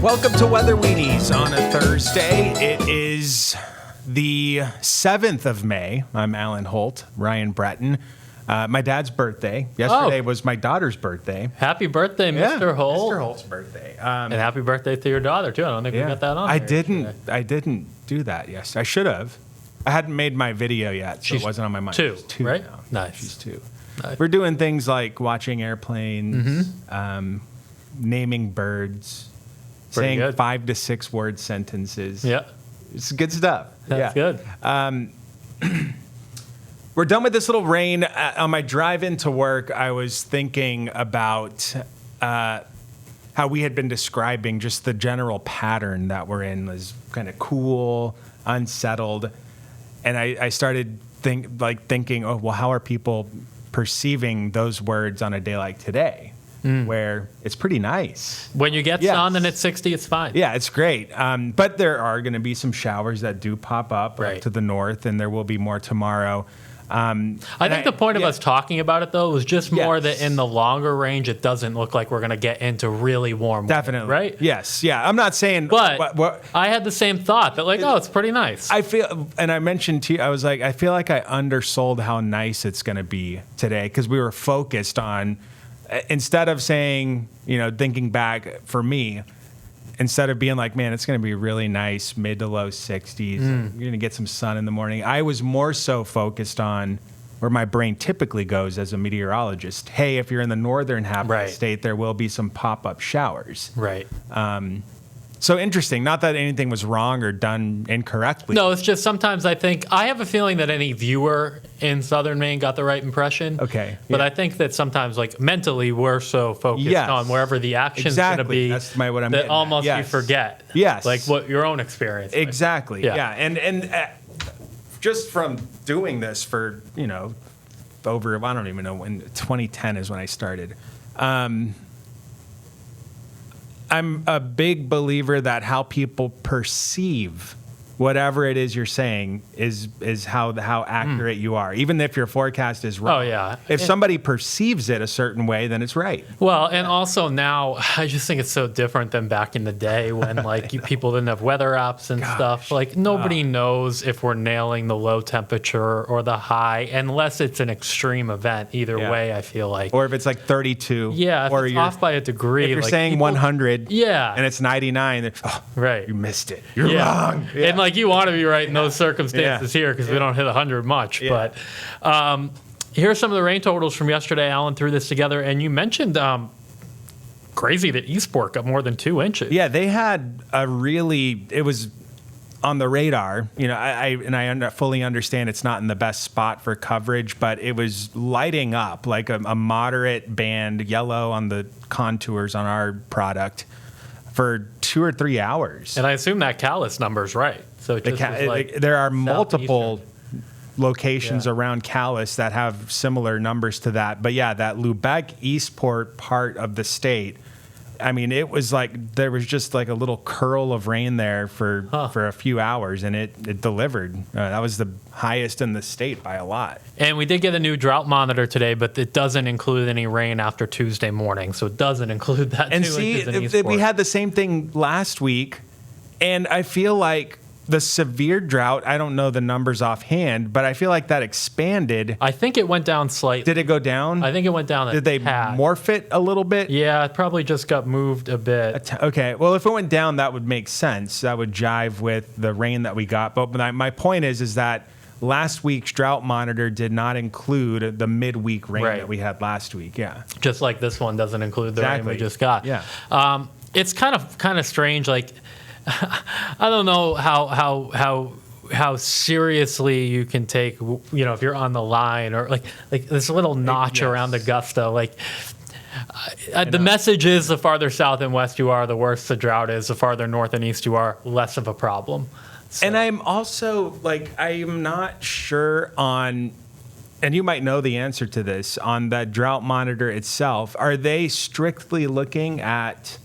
Welcome to weather-weenies on a Thursday. It is the 7th of May. I'm Alan Holt, Ryan Breton. My dad's birthday. Yesterday was my daughter's birthday. Happy birthday, Mr. Holt. Mr. Holt's birthday. And happy birthday to your daughter, too. I don't think we got that on I there didn't. yesterday. I didn't do that. Yes, I should have. I hadn't made my video yet, so She's it wasn't on my mind. two, She's two right? now. Nice. She's 2. Nice. We're doing things like watching airplanes, naming birds, Pretty saying good. 5 to 6 word sentences. Yeah, It's good stuff. that's Yeah. good. We're done with this little rain. On my drive into work, I was thinking about how we had been describing just the general pattern that we're in was kind of cool, unsettled. And I started thinking, oh, well, how are people perceiving those words on a day like today, where it's pretty nice? When you get Yes. sun and it's 60, it's fine. Yeah, it's great. But there are going to be some showers that do pop up Right. to the north, and there will be more tomorrow. I think the point of us talking about it, though, was just more Yes. that in the longer range, it doesn't look like we're going to get into really warm weather, Definitely. right? Yes. Yeah. I'm not saying. But what I had the same thought that, oh, it's pretty nice. I feel, and I mentioned to you, I was like, I feel like I undersold how nice it's going to be today because we were focused on, instead of saying, thinking back for me, instead of being like, man, it's going to be really nice, mid to low 60s. You're going to get some sun in the morning. I was more so focused on where my brain typically goes as a meteorologist. Hey, if you're in the northern half of Right. the state, there will be some pop-up showers. Right. So interesting. Not that anything was wrong or done incorrectly. No, it's just sometimes I have a feling that any viewer in Southern Maine got the right impression. Okay, But yeah. I think that sometimes, mentally, we're so focused Yes. on wherever the action's going to Exactly. be That's what I'm that getting at. almost you Yes. forget. Yes. Like what your own experience. was. Exactly. Yeah. Yeah. And just from doing this for, over, I don't even know when, 2010 is when I started. I'm a big believer that how people perceive whatever it is you're saying is how accurate you are. Even if your forecast is wrong. Oh, yeah. If somebody perceives it a certain way, then it's right. Well, and also now, I just think it's so different than back in the day when people didn't have weather apps and stuff. Nobody knows if we're nailing the low temperature or the high unless it's an extreme event. Either Yeah. way, I feel like. Or if it's like 32. Yeah, if or it's you're off by a degree. If you're like, saying people- 100 Yeah. and it's 99, then, Right. you missed it. You're Yeah. wrong. And you want to be right in those circumstances here because we don't hit 100 much. Yeah. But here's some of the rain totals from yesterday. Alan threw this together, and you mentioned crazy that Eastport got more than 2 inches. Yeah, they had it was on the radar. I fully understand it's not in the best spot for coverage, but it was lighting up like a moderate band, yellow on the contours on our product for 2 or 3 hours. And I assume that Calais number's right. So it just was there are multiple locations Yeah. around Calais that have similar numbers to that. But yeah, that Lubec Eastport part of the state, I mean, it was like there was just like a little curl of rain there for a few hours, and it delivered. That was the highest in the state by a lot. And we did get a new drought monitor today, but it doesn't include any rain after Tuesday morning. So it doesn't include that And 2 see, inches in Eastport. we had the same thing last week, and I feel like the severe drought, I don't know the numbers offhand, but I feel like that expanded. I think it went down slightly. Did it go down? I think it went down a Did they tad. morph it a little bit? Yeah, it probably just got moved a bit. Okay. Well, if it went down, that would make sense. That would jive with the rain that we got. But my point is that last week's drought monitor did not include the midweek rain Right. that we had last week. Yeah. Just like this one doesn't include the rain Exactly. we just got. Yeah. It's kind of strange. I don't know how seriously you can take, if you're on the line or like this little notch Yes. around Augusta, the message is the farther south and west you are, the worse the drought is. The farther north and east you are, less of a problem. So- And I'm also I'm not sure on, and you might know the answer to this, on that drought monitor itself. Are they strictly looking at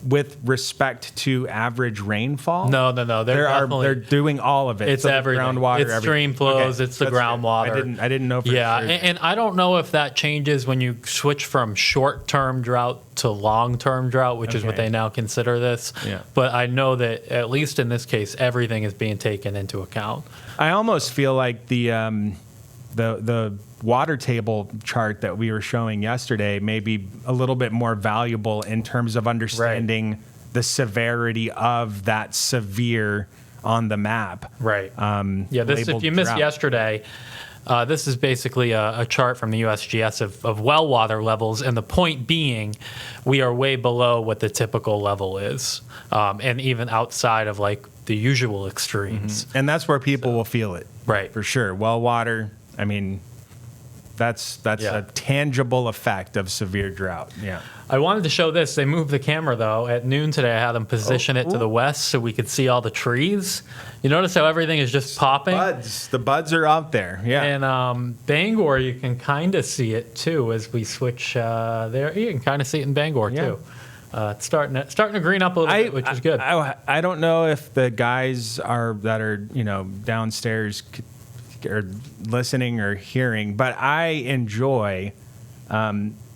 with respect to average rainfall? No. They're doing all of it. It's So the everything. groundwater, It's stream flows. It's the That's good. groundwater. I didn't know for Yeah, sure. and I don't know if that changes when you switch from short-term drought to long-term drought, which is what Okay. they now consider this. Yeah. But I know that at least in this case, everything is being taken into account. I almost feel like the water table chart that we were showing yesterday may be a little bit more valuable in terms of understanding the severity of that severe on the map. Right. Yeah. This, if labeled you missed drought. yesterday, this is basically a chart from the USGS of well water levels, and the point being, we are way below what the typical level is, and even outside of like the usual extremes. And that's where people will feel it. Right. For sure. Well water, I mean, that's Yeah. a tangible effect of severe drought. Yeah. I wanted to show this. They moved the camera though. At noon today, I had them position it to the west so we could see all the trees. You notice how everything is just popping? The buds are out there. Yeah. And Bangor, you can kind of see it too as we switch there. You can kind of see it in Bangor Yeah. too. It's starting to green up a little bit, which is good. I don't know if the guys that are downstairs are listening or hearing, but I enjoy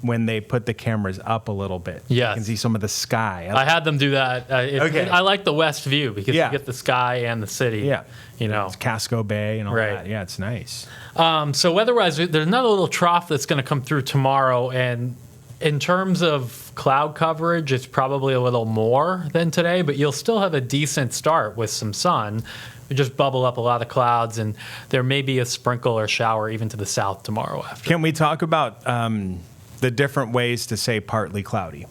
when they put the cameras up a little bit. Yes. You can see some of the sky. I had them do that. Okay. I like the west view because Yeah. you get the sky and the city. Yeah. It's Casco Bay and all Right. that. Yeah, it's nice. So weather-wise, there's another little trough that's going to come through tomorrow, and in terms of cloud coverage, it's probably a little more than today, but you'll still have a decent start with some sun. We just bubble up a lot of clouds, and there may be a sprinkle or shower even to the south tomorrow after. Can we talk about the different ways to say partly cloudy?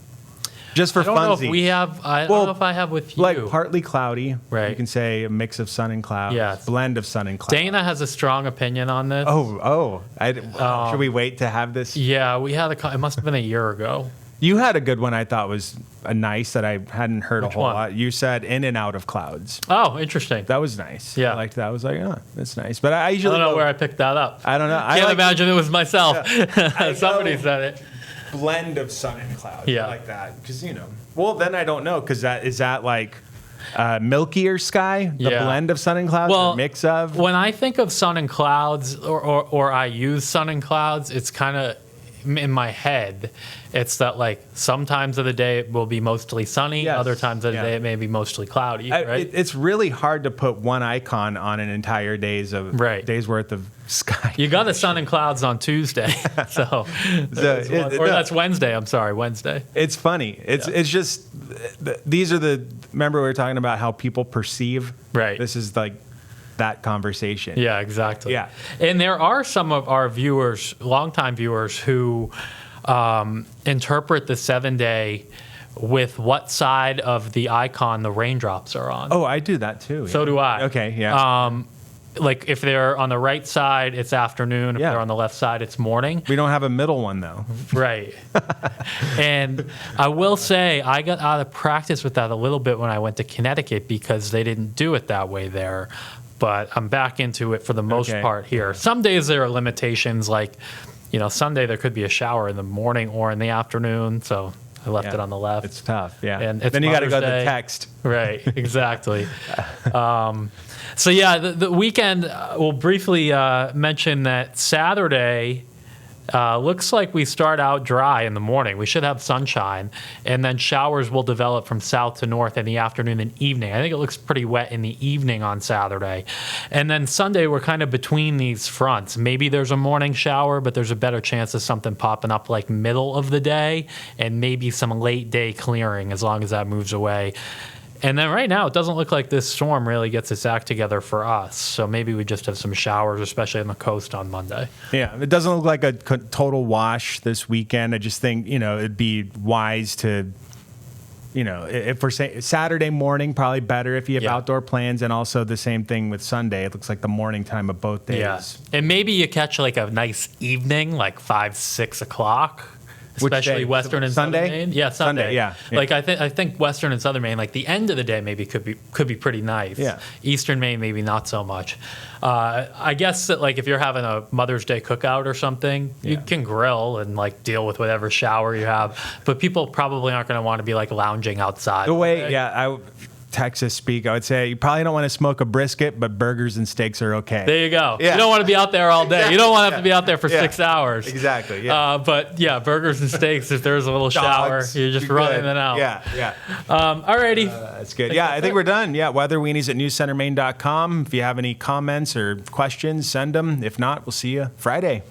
Just for I don't know if funsies. we have. I Well, don't know if I have with you. Like partly cloudy. Right. You can say a mix of sun and clouds. Yes. Blend of sun and clouds. Dana has a strong opinion on this. Should we wait to have this? Yeah, we had it must have been a year ago. You had a good one I thought was nice that I hadn't heard Which a whole one? lot. You said in and out of clouds. Oh, interesting. That was nice. Yeah. I liked that. I was like, oh, that's nice. But I I usually don't know go- where I picked that up. I don't know. Can't imagine it was myself. I Somebody go- said it. blend of sun and clouds. Yeah. I like that. Because, well, then I don't know. Because is that like milkier sky? The Yeah. blend of sun and clouds? Well, or mix of? When I think of sun and clouds, or I use sun and clouds, it's kind of in my head. It's that like sometimes of the day it will be mostly sunny, Yes. other times of the Yeah. day it may be mostly cloudy, right? It's really hard to put one icon on an entire days worth of sky. You got the sun and clouds on Tuesday, so that's Wednesday. I'm sorry, Wednesday. It's funny. It's just these are remember we were talking about how people perceive. Right. This is like that conversation. Yeah, exactly. Yeah. And there are some of our viewers, longtime viewers, who interpret the 7-day with what side of the icon the raindrops are on. Oh, I do that too. So do I. Okay. Yeah. Like if they're on the right side, it's afternoon. If Yeah. they're on the left side, it's morning. We don't have a middle one though. Right. And I will say I got out of practice with that a little bit when I went to Connecticut because they didn't do it that way there. But I'm back into it for the most Okay. part here. Some days there are limitations, like, Sunday there could be a shower in the morning or in the afternoon. So I left Yeah. it on the left. It's tough. Yeah. And it's then you got to go to Mother's the Day. text. Right, exactly. So yeah, the weekend, we'll briefly mention that Saturday looks like we start out dry in the morning. We should have sunshine, and then showers will develop from south to north in the afternoon and evening. I think it looks pretty wet in the evening on Saturday. And then Sunday, we're kind of between these fronts. Maybe there's a morning shower, but there's a better chance of something popping up like middle of the day, and maybe some late day clearing as long as that moves away. And then right now, it doesn't look like this storm really gets its act together for us. So maybe we just have some showers, especially on the coast on Monday. Yeah, it doesn't look like a total wash this weekend. I just think, it'd be wise to, if we're saying Saturday morning, probably better if you have Yeah. outdoor plans. And also the same thing with Sunday. It looks like the morning time of both days. Yeah. And maybe you catch like a nice evening, like 5, 6 o'clock. especially day? Western and Sunday? Southern Maine. Yeah, Sunday. Yeah. Like I think Western and Southern Maine, like the end of the day maybe could be pretty nice. Yeah. Eastern Maine maybe not so much. I guess that like if you're having a Mother's Day cookout or something, you can grill and like deal with whatever shower you have. But people probably aren't going to want to be like lounging outside. The way, Texas speak, I would say you probably don't want to smoke a brisket, but burgers and steaks are okay. There you go. Yeah. You don't want to be out there all day. Exactly. You don't want to have to be out there for 6 hours. Exactly. Yeah. But yeah, burgers and steaks, if there's a little shower, Dogs, you're just you're running good. in and out. Yeah. Alrighty. That's good. Yeah, I think we're done. Yeah, weather-weenies at newscentermaine.com. If you have any comments or questions, send them. If not, we'll see you Friday.